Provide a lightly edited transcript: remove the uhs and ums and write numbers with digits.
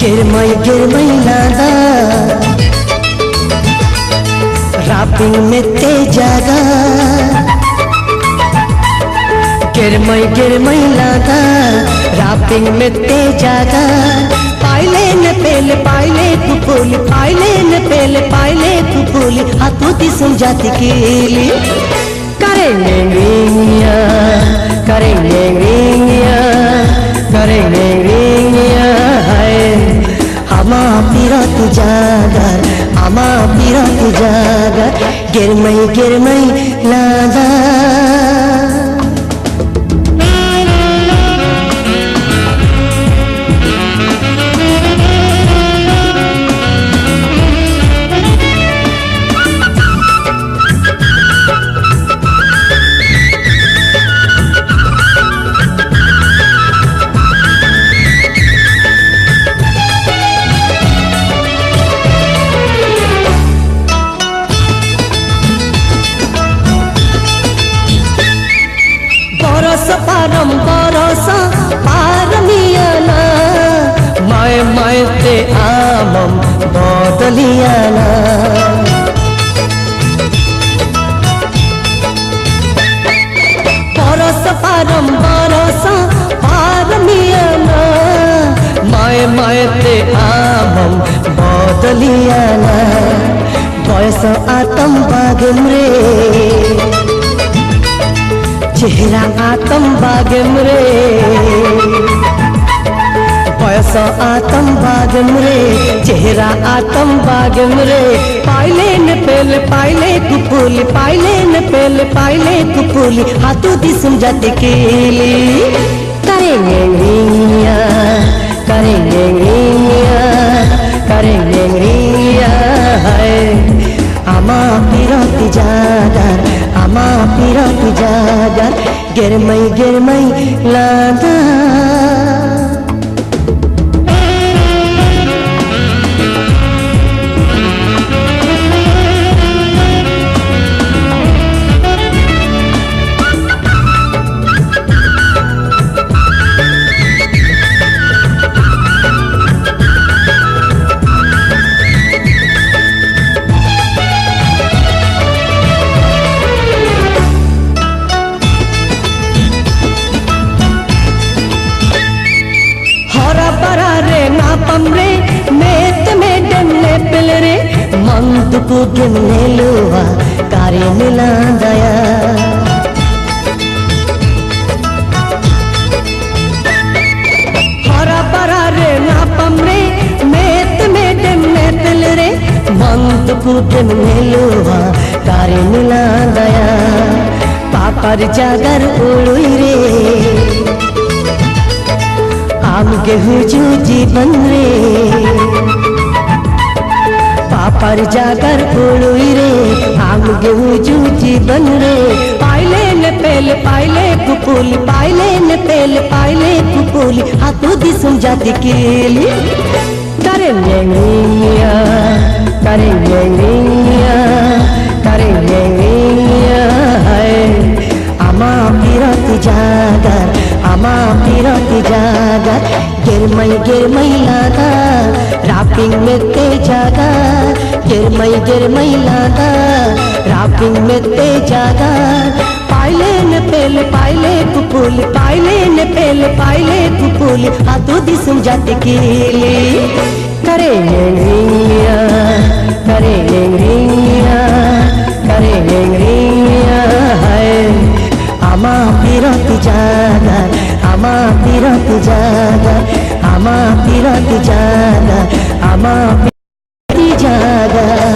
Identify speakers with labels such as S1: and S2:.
S1: गिरमई लादा रापिंग में ते जागा गिरमई लादा रापिंग में ते जागा पाइले न पेले पाइले कुपुली पाइले न पेले पाइले कुपुली हाथों दी समझाती कीली करेंगे रिंगिया करेंगे रिंगिया करेंगे रिंगिया है हमा पीरा तू जागर हमा पीरा तू जागर गिरमई लादा बरस पारमियाना माय ते आमम बदलियाना बरस पारमियाना माय ते आमम बदलियाना बयस आतम बागम रे चेहरा आतम बागम रे बयस आतम बागम रे चेहरा आतम बागम रे पाइले न पेले पाइले कुपुली पाइले न पेले पाइले कुपुली हाथों दी समझाते केली करेंगे रिंगिया करेंगे रिंगिया करेंगे रिंगिया है आमा पीरा ती जागर आमा पीरा ती जागर गिरमई लादा पमरे मेत में डमले पिलरे मंद को गिमने लुआ कार्य मिला दया हरा परा रे ना पमरे मेत में डमले पिलरे मंद को गिमने लुआ कार्य मिला दया पापर जागर उड़ुई रे आम गेहूं जीवन रे पापर जाकर उड़ुई रे आम गेहूं जीवन रे पाइले न पेले पाइले कुपुली पाइले न पेले पाइले कुपुली हाथों दी समझाती केली करेंगे रिंगिया करेंगे रिंगिया करेंगे रिंगिया है आमा पीरा ती जागर आमा पीरा ती जागर गिरमई लादा रापिंग में ते जागा गिरमई लादा रापिंग में ते जागा पाइले न पेले पाइले कुपुली पाइले न पेले पाइले कुपुली हाथों दी समझाते केली करेंगे रिंगिया करेंगे रिंगिया करेंगे रिंगिया है आमा पीरा ती जागर आमा पीरा ती जागर आमा पीरा ती जागर